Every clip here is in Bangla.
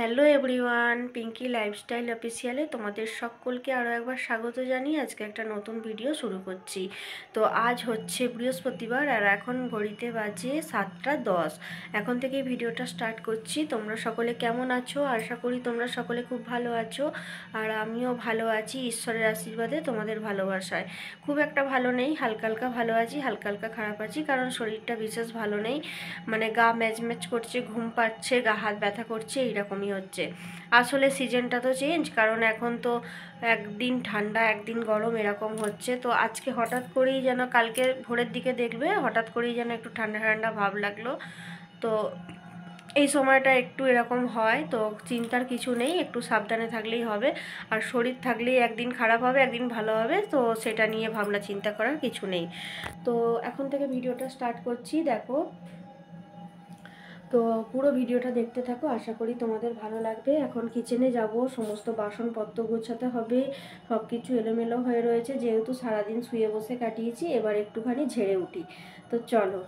হ্যালো এভরিওয়ান, পিঙ্কি লাইফস্টাইল অফিসিয়ালে তোমাদের সকলকে আরও একবার স্বাগত জানিয়ে আজকে একটা নতুন ভিডিও শুরু করছি। তো আজ হচ্ছে বৃহস্পতিবার আর এখন ঘড়িতে বাজে 7টা 10। এখন থেকে ভিডিওটা স্টার্ট করছি। তোমরা সকলে কেমন আছো? আশা করি তোমরা সকলে খুব ভালো আছো, আর আমিও ভালো আছি ঈশ্বরের আশীর্বাদে, তোমাদের ভালোবাসায়। খুব একটা ভালো নেই, হালকা হালকা ভালো আছি, হালকা হালকা খারাপ আছি, কারণ শরীরটা বিশেষ ভালো নেই। মানে গা ম্যাচ করছে, ঘুম পাচ্ছে, গা হাত ব্যথা করছে, এইরকমই হচ্ছে। আসলে সিজনটা তো চেঞ্জ, কারণ এখন তো একদিন ঠান্ডা একদিন গরম এরকম হচ্ছে। তো আজকে হঠাৎ করেই যেন, কালকে ভোরের দিকে দেখবে হঠাৎ করেই যেন একটু ঠান্ডা ঠান্ডা ভাব লাগলো। তো এই সময়টা একটু এরকম হয়, তো চিন্তার কিছু নেই, একটু সাবধানে থাকলেই হবে। আর শরীর থাকলেই একদিন খারাপ হবে একদিন ভালো হবে, তো সেটা নিয়ে ভাবনা চিন্তা করার কিছু নেই। তো এখন থেকে ভিডিওটা স্টার্ট করছি, দেখো। তো পুরো ভিডিওটা দেখতে থাকো, আশা করি তোমাদের ভালো লাগবে। এখন কিচেনে যাব, সমস্ত বাসনপত্র গোছাতে হবে, সব কিছু এলোমেলো হয়ে রয়েছে, যেহেতু সারাদিন শুয়ে বসে কাটিয়েছি, এবার একটুখানি ঝেড়ে উঠি। তো চলো।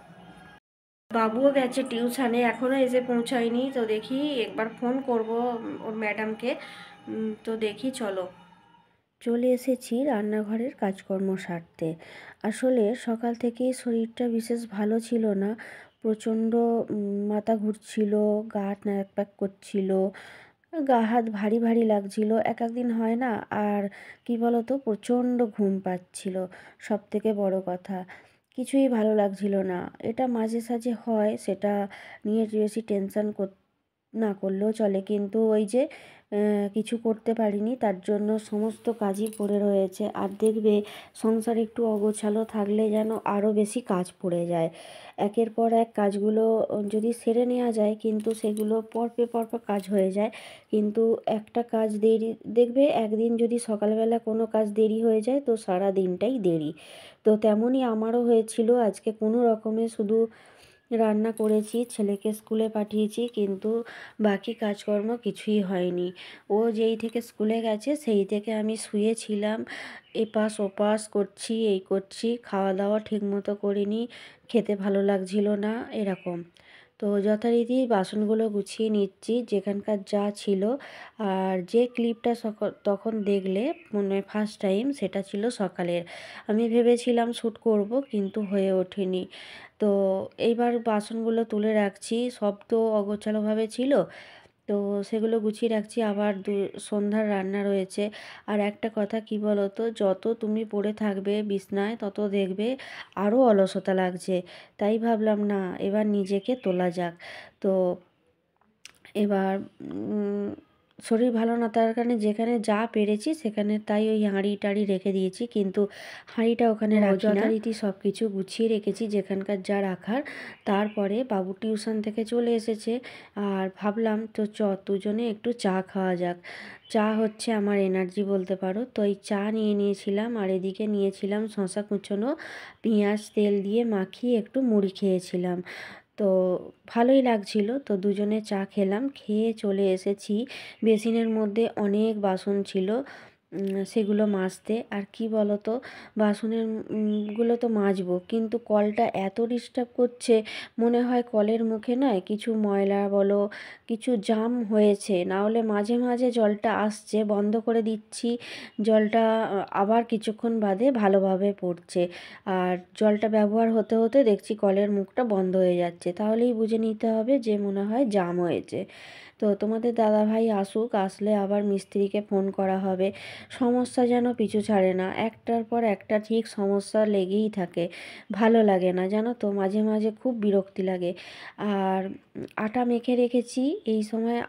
বাবুও গেছে টিউশানে, এখনও এসে পৌঁছায়নি, তো দেখি একবার ফোন করব ওর ম্যাডামকে। তো দেখি, চলো। চলে এসেছি রান্নাঘরের কাজকর্ম সারতে। আসলে সকাল থেকেই শরীরটা বিশেষ ভালো ছিল না, প্রচণ্ড মাথা ঘুরছিল, গা ন্যাক প্যাক করছিল, গা হাত ভারী ভারী লাগছিল, এক একদিন হয় না। আর কি বলতো, প্রচণ্ড ঘুম পাচ্ছিল, সব থেকে বড় কথা কিছুই ভালো লাগছিল না। এটা মাঝে সাঝে হয়, সেটা নিয়ে বেশি টেনশন না করলেও চলে, কিন্তু ওই যে কিছু করতে পারিনি, তার জন্য সমস্ত কাজই পড়ে রয়েছে। আর দেখবে সংসার একটু অগোছালো থাকলে যেন আরও বেশি কাজ পড়ে যায়। একের পর এক কাজগুলো যদি সেরে নেওয়া যায়, কিন্তু সেগুলো পর কাজ হয়ে যায়। কিন্তু একটা কাজ দেরি, দেখবে একদিন যদি সকালবেলা কোনো কাজ দেরি হয়ে যায় তো সারা দিনটাই দেরি। তো তেমনই আমারও হয়েছিল, আজকে কোনো রকমে শুধু রান্না করেছি, ছেলেকে স্কুলে পাঠিয়েছি, কিন্তু বাকি কাজকর্ম কিছুই হয়নি। ও যেই থেকে স্কুলে গেছে সেই থেকে আমি শুয়েছিলাম, এপাশ ওপাশ করছি, এই করছি, খাওয়া দাওয়া ঠিকমতো করিনি, খেতে ভালো লাগছিল না, এরকম। তো যথারীতি বাসনগুলো গুছিয়ে নিচ্ছি যেখানকার যা ছিল। আর যে ক্লিপটা তখন দেখলে মানে ফার্স্ট টাইম, সেটা ছিল সকালের। আমি ভেবেছিলাম শ্যুট করব, কিন্তু হয়ে ওঠেনি। তো এইবার বাসনগুলো তুলে রাখছি, সব তো অগোছালোভাবে ছিল, তো সেগুলো গুছিয়ে রাখছি। আবার সন্ধ্যার রান্না রয়েছে। আর একটা কথা কি বলো তো, যত তুমি পড়ে থাকবে বিছনায় তত দেখবে আরও অলসতা লাগছে। তাই ভাবলাম না, এবার নিজেকে তোলা যাক। তো এবার শরীর ভালো না থাকার কারণে যেখানে যা পেরেছি সেখানে তাই ওই হাঁড়ি টাড়ি রেখে দিয়েছি, কিন্তু হাঁড়িটা ওখানে রাখি না, যথারীতি সব কিছু গুছিয়ে রেখেছি যেখানকার যা রাখার। তারপরে বাবু টিউশন থেকে চলে এসেছে, আর ভাবলাম তো দুজনে একটু চা খাওয়া যাক। চা হচ্ছে আমার এনার্জি বলতে পারো। তো এই চা নিয়েছিলাম, আর এদিকে নিয়েছিলাম শশা কুচোনো, পেঁয়াজ তেল দিয়ে মাখিয়ে একটু মুড়ি খেয়েছিলাম। তো ভালোই লাগছিল। তো দুজনে চা খেলাম, খেয়ে চলে এসেছি। বেসিনের মধ্যে অনেক বাসন ছিল, সেগুলো মাজতে। আর কি বলো তো, বাসনের গুলো তো মাজবো, কিন্তু কলটা এত ডিস্টার্ব করছে, মনে হয় কলের মুখে নয় কিছু ময়লা বলো, কিছু জাম হয়েছে, না হলে মাঝে মাঝে জলটা আসছে, বন্ধ করে দিচ্ছি, জলটা আবার কিছুক্ষণ বাদে ভালোভাবে পড়ছে। আর জলটা ব্যবহার হতে হতে দেখছি কলের মুখটা বন্ধ হয়ে যাচ্ছে, তাহলেই বুঝে নিতে হবে যে মনে হয় জাম হয়েছে। তো তোমাদের দাদাভাই আসুক, আসলে আবার মিস্ত্রিকে ফোন করা হবে। সমস্যা যেন পিছু ছাড়ে না, একটার পর একটা ঠিক সমস্যা লেগেই থাকে, ভালো লাগে না জানো তো, মাঝে মাঝে খুব বিরক্তি লাগে। আর আটা মেখে রেখেছি এই সময়,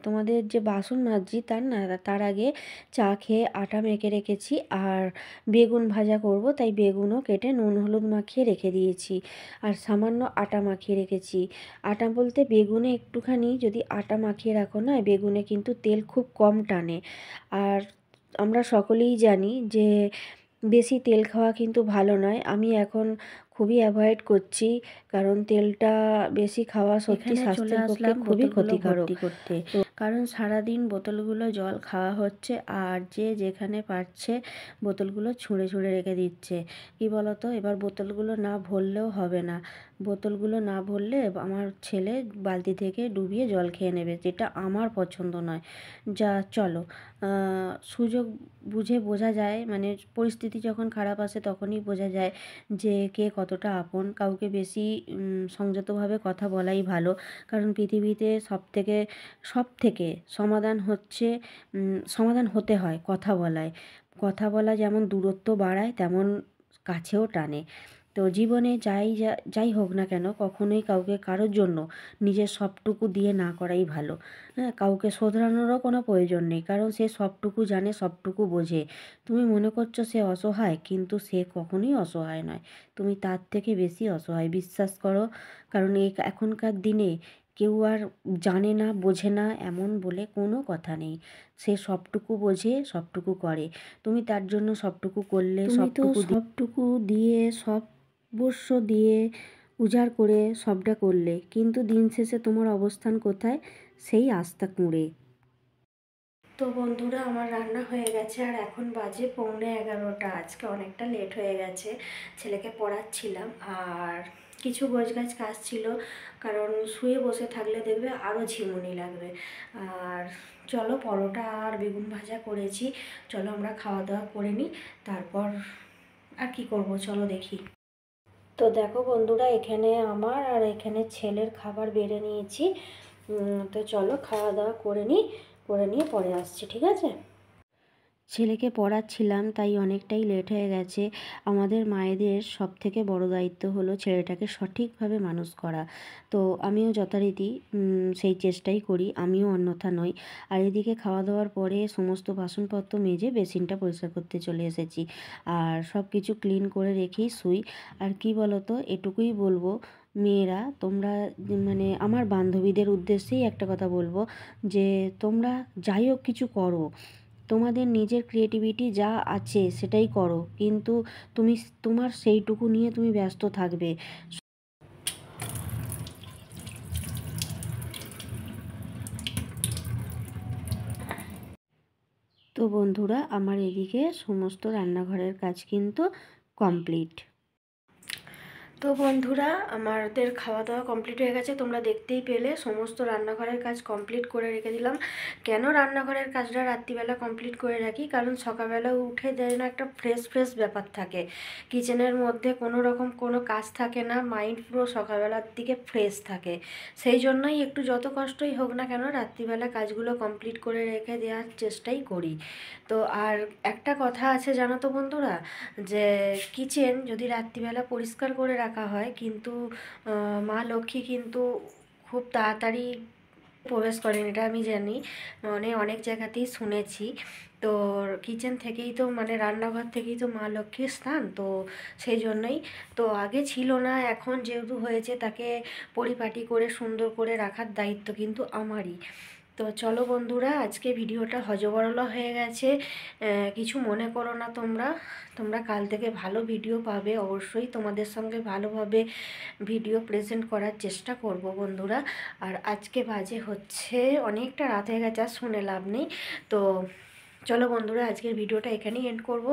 তোমাদের যে বাসন মাজছি তার আগে চা খেয়ে আটা মেখে রেখেছি। আর বেগুন ভাজা করব, তাই বেগুনও কেটে নুন হলুদ মাখিয়ে রেখে দিয়েছি, আর সামান্য আটা মাখিয়ে রেখেছি। আটা বলতে বেগুনে একটুখানি যদি আটা মাখিয়ে রাখো না, বেগুনে কিন্তু তেল খুব কম টানে। আর আমরা সকলেই জানি যে বেশি তেল খাওয়া কিন্তু ভালো নয়। আমি এখন খুবই অ্যাভয়েড করছি, কারণ তেলটা বেশি খাওয়া সত্যি স্বাস্থ্যের পক্ষে খুবই ক্ষতিকারক। কারণ সারাদিন বোতলগুলো জল খাওয়া হচ্ছে আর যে যেখানে পারছে বোতলগুলো ছুঁড়ে ছুঁড়ে রেখে দিচ্ছে। কি বলতো, এবার বোতলগুলো না ভরলেও হবে না। বোতলগুলো না ভরলে আমার ছেলে বালতি থেকে ডুবিয়ে জল খেয়ে নেবে, যেটা আমার পছন্দ নয়। চলো, সুযোগ বুঝে বোঝা যায়, মানে পরিস্থিতি যখন খারাপ আসে তখনই বোঝা যায় যে কে কতটা আপন। কাউকে বেশি সংযতভাবে কথা বলাই ভালো, কারণ পৃথিবীতে সব থেকে সমাধান হতে হয় কথা বলায়। কথা বলা যেমন দূরত্ব বাড়ায় তেমন কাছেও টানে। তো জীবনে যাই হোক না কেন, কখনোই কাউকে কারোর জন্য নিজের সবটুকু দিয়ে না করাই ভালো। হ্যাঁ, কাউকে শোধরানোরও কোনো প্রয়োজন নেই, কারণ সে সবটুকু জানে, সবটুকু বোঝে। তুমি মনে করছো সে অসহায়, কিন্তু সে কখনোই অসহায় নয়। তুমি তার থেকে বেশি অসহায়, বিশ্বাস করো। কারণ এখনকার দিনে কেউ আর জানে না, বোঝে না এমন বলে কোনো কথা নেই। সে সবটুকু বোঝে, সবটুকু করে। তুমি তার জন্য সবটুকু করলে, সবটুকু দিয়ে, সর্বস্ব দিয়ে, উজাড় করে সবটা করলে, কিন্তু দিন শেষে তোমার অবস্থান কোথায়? সেই আস্থা কুঁড়ে। তো বন্ধুরা, আমার রান্না হয়ে গেছে আর এখন বাজে 11:45। আজকে অনেকটা লেট হয়ে গেছে, ছেলেকে পড়াচ্ছিলাম আর কিছু গোছগাছ কাজ ছিল, কারণ শুয়ে বসে থাকলে দেখবে আরও ঝিমুনি লাগবে। আর চলো, পরোটা আর বেগুন ভাজা করেছি, চলো আমরা খাওয়া দাওয়া করে নিই, তারপর আর কি করব চলো দেখি। তো দেখো বন্ধুরা, এখানে আমার আর এখানে ছেলের খাবার বেড়ে নিয়েছি। তো চলো খাওয়া দাওয়া করে নিয়ে পরে আসছি, ঠিক আছে? ছেলেকে পড়াচ্ছিলাম তাই অনেকটাই লেট হয়ে গেছে। আমাদের মায়েদের সবথেকে বড় দায়িত্ব হলো ছেলেটাকে সঠিকভাবে মানুষ করা। তো আমিও যথারীতি সেই চেষ্টাই করি, আমিও অন্যথা নই। আর এদিকে খাওয়া দাওয়ার পরে সমস্ত বাসনপত্র মেজে বেসিনটা পরিষ্কার করতে চলে এসেছি, আর সব কিছু ক্লিন করে রেখেই শুই। আর কি বলো তো, এটুকুই বলবো, মেয়েরা তোমরা, মানে আমার বান্ধবীদের উদ্দেশ্যেই একটা কথা বলবো, যে তোমরা যাই হোক কিছু করো, তোমাদের নিজের ক্রিয়েটিভিটি যা আছে সেটাই করো, কিন্তু তোমার সেইটুকু নিয়ে তুমি ব্যস্ত থাকবে। তো বন্ধুরা, আমার এদিকে সমস্ত রান্নাঘরের কাজ কিন্তু কমপ্লিট। তো বন্ধুরা, আমাদের খাওয়া দাওয়া কমপ্লিট হয়ে গেছে, তোমরা দেখতেই পেলে সমস্ত রান্নাঘরের কাজ কমপ্লিট করে রেখে দিলাম। কেন রান্নাঘরের কাজটা রাত্রিবেলা কমপ্লিট করে রাখি, কারণ সকালবেলা উঠে যেন একটা ফ্রেশ ব্যাপার থাকে, কিচেনের মধ্যে কোনো রকম কোনো কাজ থাকে না, মাইন্ড পুরো সকালবেলার দিকে ফ্রেশ থাকে। সেই জন্যই একটু যত কষ্টই হোক না কেন রাত্রিবেলা কাজগুলো কমপ্লিট করে রেখে দেওয়ার চেষ্টাই করি। তো আর একটা কথা আছে জানো তো বন্ধুরা, যে কিচেন যদি রাত্রিবেলা পরিষ্কার করে রাখা হয়, কিন্তু মা লক্ষ্মী কিন্তু খুব তাড়াতাড়ি প্রবেশ করেন, এটা আমি জানি, মানে অনেক জায়গাতেই শুনেছি। তো কিচেন থেকেই তো, মানে রান্নাঘর থেকেই তো মা লক্ষ্মীর স্থান, তো সেই জন্যই। তো আগে ছিল না, এখন যেহেতু হয়েছে তাকে পরিপাটি করে সুন্দর করে রাখার দায়িত্ব কিন্তু আমারই। তো চলো বন্ধুরা, আজকে ভিডিওটা হজবরল হয়ে গেছে, কিছু মনে করো না তোমরা কাল থেকে ভালো ভিডিও পাবে অবশ্যই, তোমাদের সঙ্গে ভালোভাবে ভিডিও প্রেজেন্ট করার চেষ্টা করব বন্ধুরা। আর আজকে বাজে হচ্ছে অনেকটা রাত হয়ে গেছে, আর শুনে লাভ নেই। তো চলো বন্ধুরা, আজকের ভিডিওটা এখানেই এন্ড করব।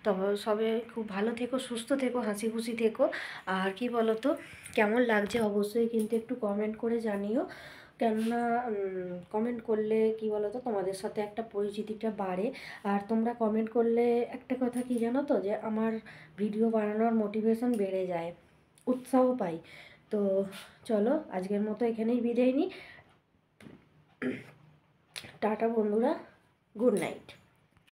তবে সবে খুব ভালো থেকো, সুস্থ থেকো, হাসি খুশি থেকো। আর কি বলো তো, কেমন লাগছে অবশ্যই কিন্তু একটু কমেন্ট করে জানিও, কেননা কমেন্ট করলে কি বলো তো, তোমাদের সাথে একটা পরিচিতিটা বাড়ে। আর তোমরা কমেন্ট করলে একটা কথা কি জানো তো, যে আমার ভিডিও বানানোর মোটিভেশন বেড়ে যায়, উৎসাহ পাই। তো চলো, আজকের মতো এখানেই বিদায় নিই। টাটা বন্ধুরা, গুড নাইট।